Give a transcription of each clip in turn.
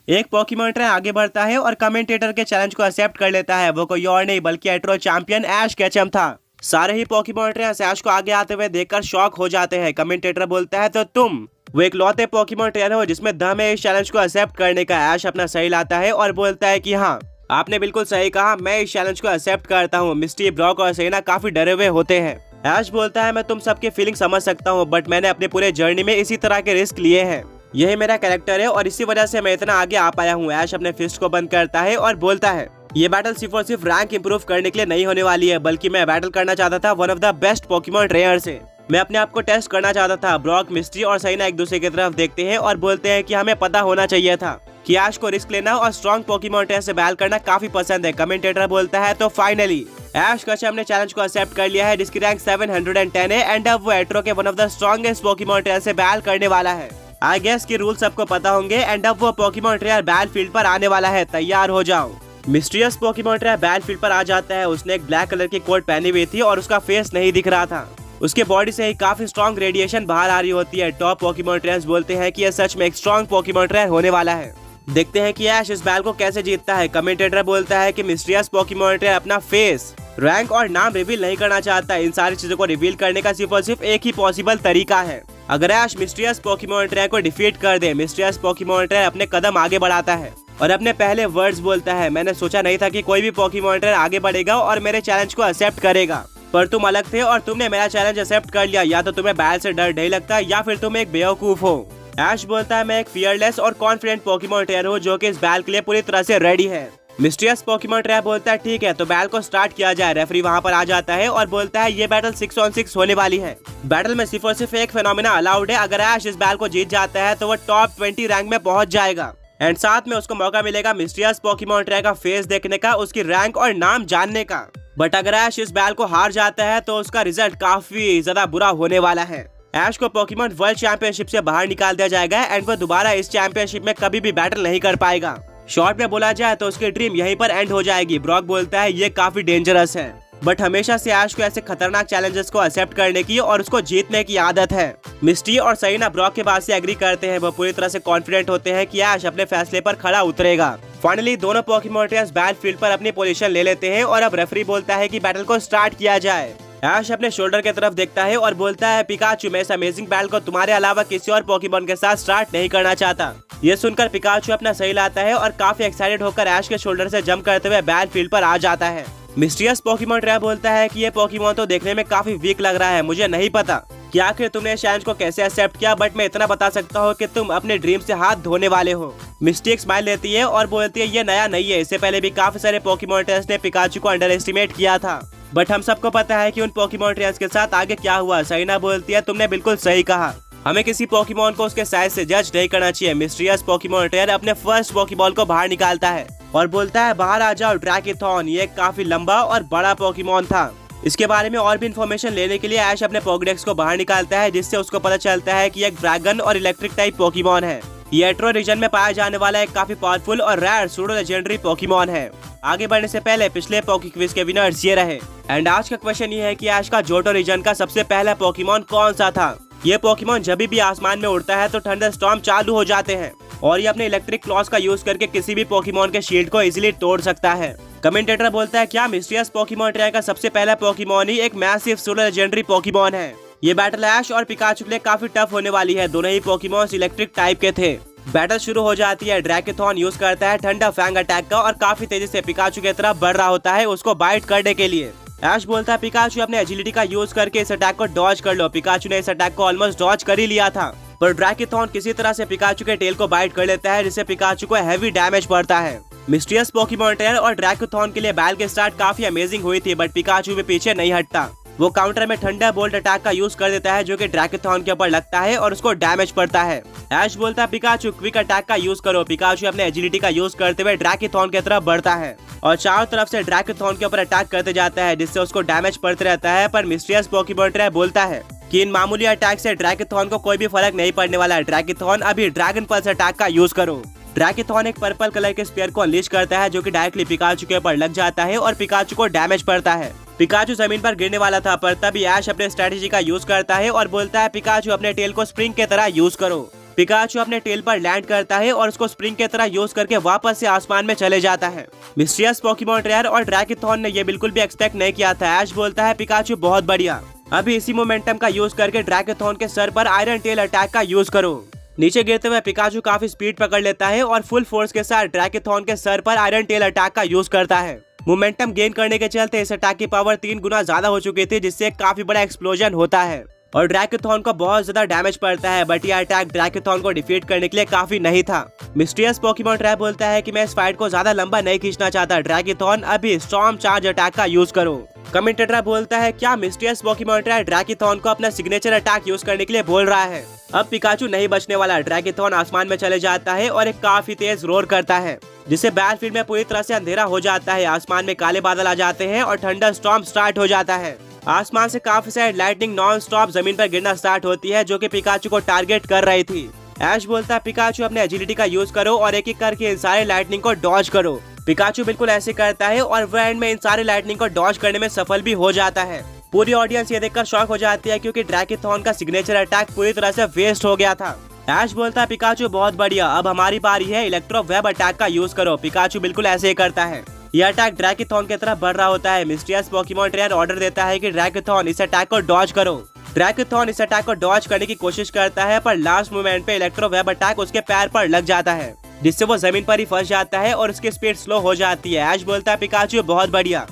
एक Pokemon trainer आगे बढ़ता है और कमेंटेटर के चैलेंज को एक्सेप्ट कर लेता है। वो कोई और नहीं बल्कि एट्रो चैंपियन ऐश केचम था। सारे ही पोकेमॉन ट्रेनर्स ऐश को आगे आते हुए देखकर शॉक हो जाते हैं। कमेंटेटर बोलता है तो तुम वो एक लौते पोकेमॉन ट्रेनर हो जिसमें दम है इस चैलेंज को एक्सेप्ट करने का। ऐश अपना सही लाता है और बोलता है कि हाँ, आपने बिल्कुल सही कहा, मैं इस चैलेंज को एक्सेप्ट करता हूँ। मिस्टी, ब्रॉक और सेना काफी डरे हुए होते हैं। ऐश बोलता है मैं तुम सबकी फीलिंग समझ सकता हूँ, बट मैंने अपने पूरे जर्नी में इसी तरह के रिस्क लिए हैं। यही मेरा कैरेक्टर है और इसी वजह से मैं इतना आगे आ पाया हूँ। ऐश अपने फिस्ट को बंद करता है और बोलता है ये बैटल सिर्फ और सिर्फ रैंक इंप्रूव करने के लिए नहीं होने वाली है, बल्कि मैं बैटल करना चाहता था one of the best Pokemon trainer से। मैं अपने आप को टेस्ट करना चाहता था। ब्रॉक, मिस्ट्री और सैना एक दूसरे की तरफ देखते हैं और बोलते हैं कि हमें पता होना चाहिए था कि ऐश को रिस्क लेना और स्ट्रॉन्ग पोकेमॉन ट्रेनर से बैटल करना काफी पसंद है। कमेंटेटर बोलता है तो फाइनली ऐश केचम ने चैलेंज को एक्सेप्ट कर लिया है जिसकी रैंक 710 है एंड अब वो एट्रो के one of the strongest Pokemon trainer से बैटल करने वाला है। आई गेस की रूल सबको पता होंगे एंड अब वो पोकेमॉन ट्रेनर बैटलफील्ड पर आने वाला है, तैयार हो जाओ। मिस्टीरियस पोकेमॉन ट्रेनर बैटलफील्ड पर आ जाता है। उसने एक ब्लैक कलर की कोट पहनी हुई थी और उसका फेस नहीं दिख रहा था। उसके बॉडी से ही काफी स्ट्रॉन्ग रेडिएशन बाहर आ रही होती है। टॉप पोकेमॉन ट्रेनर्स बोलते हैं कि यह सच में एक स्ट्रॉन्ग पोकेमॉन ट्रेनर होने वाला है। देखते हैं कि ऐश इस बैटल को कैसे जीतता है। कमेंटेटर बोलता है कि मिस्टीरियस पोकेमॉन ट्रेनर अपना फेस, रैंक और नाम रिवील नहीं करना चाहता। इन सारी चीजों को रिवील करने का सिर्फ और सिर्फ एक ही पॉसिबल तरीका है, अगर ऐश मिस्टीरियस पोकेमॉन ट्रेनर को डिफीट कर दे। मिस्टीरियस पोकेमॉन ट्रेनर अपने कदम आगे बढ़ाता है और अपने पहले वर्ड्स बोलता है मैंने सोचा नहीं था कि कोई भी पोकेमॉन ट्रेनर आगे बढ़ेगा और मेरे चैलेंज को एक्सेप्ट करेगा, पर तुम अलग थे और तुमने मेरा चैलेंज एक्सेप्ट कर लिया। या तो तुम्हें बैटल से डर नहीं लगता या फिर तुम एक बेवकूफ हो। ऐश बोलता है मैं एक फियरलेस और कॉन्फिडेंट पोकेमॉन ट्रेनर हूँ जो कि इस बैटल के लिए पूरी तरह से रेडी है। मिस्टीरियस पोकेमॉन ट्रेनर बोलता है ठीक है, तो बैटल को स्टार्ट किया जाए। रेफरी वहाँ पर आ जाता है और बोलता है ये बैटल 6 on 6 होने वाली है। बैटल में सिर्फ और सिर्फ एक फेनोमेना अलाउड है। अगर ऐश इस बैटल को जीत जाता है तो वो टॉप 20 रैंक में पहुंच जाएगा एंड साथ में उसको मौका मिलेगा मिस्टीरियस पोकेमॉन ट्रेनर का फेस देखने का, उसकी रैंक और नाम जानने का। बट अगर ऐश इस बैटल को हार जाता है तो उसका रिजल्ट काफी ज्यादा बुरा होने वाला है। ऐश को पोकेमॉन वर्ल्ड चैंपियनशिप से बाहर निकाल दिया जाएगा एंड वो दोबारा इस चैंपियनशिप में कभी भी बैटल नहीं कर पाएगा। शॉर्ट में बोला जाए तो उसकी ड्रीम यहीं पर एंड हो जाएगी। ब्रॉक बोलता है ये काफी डेंजरस है, बट हमेशा से ऐश को ऐसे खतरनाक चैलेंजेस को एक्सेप्ट करने की और उसको जीतने की आदत है। मिस्टी और सैना ब्रॉक के बात से एग्री करते हैं। वो पूरी तरह से कॉन्फिडेंट होते हैं कि ऐश अपने फैसले पर खड़ा उतरेगा। फाइनली दोनों पोकेमॉन ट्रेनर्स बैटलफील्ड पर अपनी पोजीशन ले लेते हैं और अब रेफरी बोलता है कि बैटल को स्टार्ट किया जाए। ऐश अपने शोल्डर की तरफ देखता है और बोलता है पिकाचू, मैं इस अमेजिंग बैटल को तुम्हारे अलावा किसी और पोकेमॉन के साथ स्टार्ट नहीं करना चाहता। ये सुनकर पिकाचू अपना सही लाता है और काफी एक्साइटेड होकर ऐश के शोल्डर से जंप करते हुए बैटलफील्ड पर आ जाता है। मिस्टीरियस पोकेमॉन ट्रेनर बोलता है कि ये पोकेमॉन तो देखने में काफी वीक लग रहा है। मुझे नहीं पता कि आखिर तुमने इस चैलेंज को कैसे एक्सेप्ट किया, बट मैं इतना बता सकता हूँ कि तुम अपने ड्रीम से हाथ धोने वाले हो। मिस्टी एक स्माइल देती है और बोलती है ये नया नहीं है, इससे पहले भी काफी सारे पोकेमॉन ट्रेनर्स ने पिकाचू को अंडर एस्टिमेट किया था, बट हम सबको पता है कि उन पोकेमॉन ट्रेनर्स के साथ आगे क्या हुआ। सैना बोलती है तुमने बिल्कुल सही कहा, हमें किसी पोकेमॉन को उसके साइज से जज नहीं करना चाहिए। मिस्टीरियस पोकेमॉन ट्रेनर अपने फर्स्ट पोकेबॉल को बाहर निकालता है और बोलता है बाहर आ जाओ ड्रैकेथॉन। ये काफी लंबा और बड़ा पोकेमॉन था। इसके बारे में और भी इन्फॉर्मेशन लेने के लिए ऐश अपने पोकेडेक्स को बाहर निकालता है जिससे उसको पता चलता है कि एक ड्रैगन और इलेक्ट्रिक टाइप पोकेमॉन है। ये एट्रो रीजन में पाया जाने वाला एक काफी पावरफुल और रेयर सूडो लेजेंडरी पोकेमॉन है। आगे बढ़ने से पहले पिछले पोके क्विज के विनर्स ये रहे एंड आज का क्वेश्चन ये है कि ऐश का जोटो रीजन का सबसे पहला पोकेमॉन कौन सा था। ये पोकेमॉन जब भी आसमान में उड़ता है तो थंडर स्टॉर्म चालू हो जाते हैं और ये अपने इलेक्ट्रिक क्लॉज का यूज करके किसी भी पोकेमॉन के शील्ड को इजीली तोड़ सकता है। कमेंटेटर बोलता है क्या मिस्टीरियस पोकेमॉन ट्रेनर का सबसे पहला पोकेमॉन ही एक मैसिव सूडो लेजेंडरी पोकेमॉन है। ये बैटल ऐश और पिकाचू के लिए काफी टफ होने वाली है। दोनों ही पोकेमॉन्स इलेक्ट्रिक टाइप के थे। बैटल शुरू हो जाती है। ड्रैकेथॉन यूज करता है ठंडा फैंग अटैक का और काफी तेजी से पिकाचू की तरफ बढ़ रहा होता है उसको बाइट करने के लिए। ऐश बोलता है पिकाचू अपने एजिलिटी का यूज करके इस अटैक को डॉज कर लो। पिकाचू ने इस अटैक को ऑलमोस्ट डॉज कर ही लिया था, पर ड्रैकेथॉन किसी तरह से पिकाचू के टेल को बाइट कर लेता है जिससे पिकाचू को हैवी डैमेज पड़ता है। मिस्टीरियस पोकेमॉन ट्रेनर और ड्रैकेथॉन के लिए बैटल की स्टार्ट काफी अमेजिंग हुई थी, बट पिकाचू भी पीछे नहीं हटता। वो काउंटर में ठंडा बोल्ट अटैक का यूज कर देता है जो कि ड्रैकेथॉन के ऊपर लगता है और उसको डैमेज पड़ता है। ऐश बोलता है पिकाचू क्विक अटैक का यूज करो। पिकाचू अपने एजिलिटी का यूज करते हुए ड्रैकेथॉन की तरफ बढ़ता है और चारों तरफ से ड्रैकेथॉन के ऊपर अटैक करते जाता है जिससे उसको डैमेज पड़ते रहता है। पर मिस्टीरियस पोकेमॉन ट्रेनर बोलता है कि इन मामूली अटैक से ड्रैकेथॉन को कोई भी फर्क नहीं पड़ने वाला है। ड्रैकेथॉन अभी ड्रैगन पल्स अटैक का यूज करो। ड्रैकेथॉन एक पर्पल कलर के स्पीयर को अनलीश करता है जो कि डायरेक्टली पिकाचू के ऊपर लग जाता है और पिकाचू को डैमेज पड़ता है। पिकाचू जमीन पर गिरने वाला था, पर तभी ऐश अपने स्ट्रेटेजी का यूज करता है और बोलता है पिकाचू अपने टेल को स्प्रिंग की तरह यूज करो। पिकाचू अपने टेल पर लैंड करता है और उसको स्प्रिंग की तरह यूज करके वापस से आसमान में चले जाता है। मिस्टीरियस पोकेमॉन ट्रेनर और ड्रैकेथॉन ने ये बिल्कुल भी एक्सपेक्ट नहीं किया था। ऐश बोलता है पिकाचू बहुत बढ़िया, अभी इसी मोमेंटम का यूज करके ड्रैकेथॉन के सर पर आयरन टेल अटैक का यूज करो। नीचे गिरते हुए पिकाचू काफी स्पीड पकड़ लेता है और फुल फोर्स के साथ ड्रैकेथॉन के सर पर आयरन टेल अटैक का यूज करता है। मोमेंटम गेन करने के चलते इस अटैक की पावर 3 गुना ज्यादा हो चुकी थी, जिससे काफी बड़ा एक्सप्लोजन होता है और ड्रैकेथॉन को बहुत ज्यादा डैमेज पड़ता है। बट यह अटैक ड्रैकेथॉन को डिफीट करने के लिए काफी नहीं था। मिस्टीरियस पोकेमॉन ट्रैप बोलता है कि मैं इस फाइट को ज्यादा लंबा नहीं खींचना चाहता, ड्रैकेथॉन अभी स्टॉर्म चार्ज अटैक का यूज करो। कमेंटेटर बोलता है क्या मिस्टीरियस पोकेमॉन ट्रैप ड्रैकेथॉन को अपना सिग्नेचर अटैक यूज करने के लिए बोल रहा है। अब पिकाचू नहीं बचने वाला, ड्रैकेथॉन आसमान में चले जाता है और एक काफी तेज रोर करता है, जिससे बैटलफील्ड में पूरी तरह से अंधेरा हो जाता है। आसमान में काले बादल आ जाते हैं और थंडर स्टॉर्म स्टार्ट हो जाता है। आसमान से काफी सारी लाइटनिंग नॉन स्टॉप जमीन पर गिरना स्टार्ट होती है, जो कि पिकाचू को टारगेट कर रही थी। ऐश बोलता है पिकाचू अपने एजिलिटी का यूज करो और एक एक करके इन सारे लाइटनिंग को डॉज करो। पिकाचू बिल्कुल ऐसे करता है और वह एंड में इन सारे लाइटनिंग को डॉज करने में सफल भी हो जाता है। पूरी ऑडियंस ये देखकर शॉक हो जाती है क्योंकि ड्रैकेथॉन का सिग्नेचर अटैक पूरी तरह से वेस्ट हो गया था। ऐश बोलता है पिकाचू बहुत बढ़िया, अब हमारी बारी है, इलेक्ट्रो वेब अटैक का यूज करो। पिकाचू बिल्कुल ऐसे ही करता है। यह अटैक ड्रैकेथॉन की तरफ बढ़ रहा होता है। मिस्टीरियस पोकेमॉन ट्रेनर ऑर्डर देता है कि ड्रैकेथॉन इस अटैक को डॉज करो। ड्रैकेथॉन इस अटैक को डॉज करने की कोशिश करता है, पर लास्ट मोमेंट पे इलेक्ट्रो वेब अटैक उसके पैर पर लग जाता है, जिससे वो जमीन पर ही फंस जाता है और उसकी स्पीड स्लो हो जाती है। ऐश बोलता है पिकाचू बहुत बढ़िया,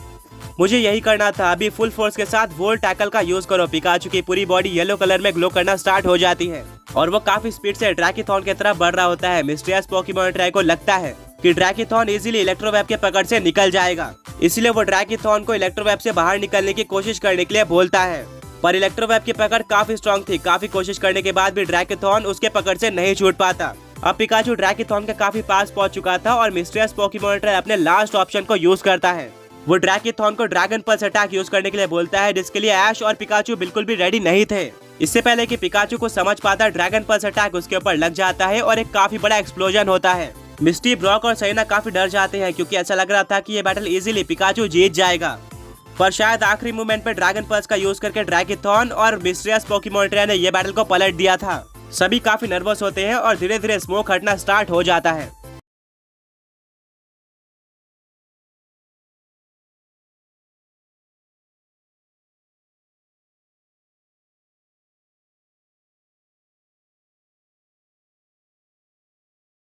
मुझे यही करना था, अभी फुल फोर्स के साथ वोल्ट टैकल का यूज करो। पिकाचू की पूरी बॉडी येलो कलर में ग्लो करना स्टार्ट हो जाती है और वो काफी स्पीड से ड्रैकेथॉन की तरफ बढ़ रहा होता है। मिस्टीरियस पोकेमॉन ट्रेनर को लगता है कि ड्रैकेथॉन इजीली इलेक्ट्रोवेव के पकड़ से निकल जाएगा, इसलिए वो ड्रैकेथॉन को इलेक्ट्रोवेव से बाहर निकलने की कोशिश करने के लिए बोलता है। पर इलेक्ट्रोवेव की पकड़ काफी स्ट्रॉन्ग थी, काफी कोशिश करने के बाद भी ड्रैकेथॉन उसके पकड़ से नहीं छूट पाता। अब पिकाचू ड्रैकेथॉन के काफी पास पहुंच चुका था और मिस्टीरियस पोकेमॉन ट्रेनर अपने लास्ट ऑप्शन को यूज करता है। वो ड्रैकेथॉन को ड्रैगन पल्स अटैक यूज करने के लिए बोलता है, जिसके लिए ऐश और पिकाचू बिल्कुल भी रेडी नहीं थे। इससे पहले कि पिकाचू को समझ पाता, ड्रैगन पल्स अटैक उसके ऊपर लग जाता है और एक काफी बड़ा एक्सप्लोजन होता है। मिस्टी, ब्रॉक और सैना काफी डर जाते हैं क्योंकि ऐसा लग रहा था कि ये बैटल इजीली पिकाचू जीत जाएगा। पर शायद आखिरी मोमेंट पे ड्रैगन पल्स का यूज करके ड्रैकेथॉन और मिस्टीरियस पोकेमॉन ट्रेनर ने ये बैटल को पलट दिया था। सभी काफी नर्वस होते हैं और धीरे धीरे स्मोक हटना स्टार्ट हो जाता है।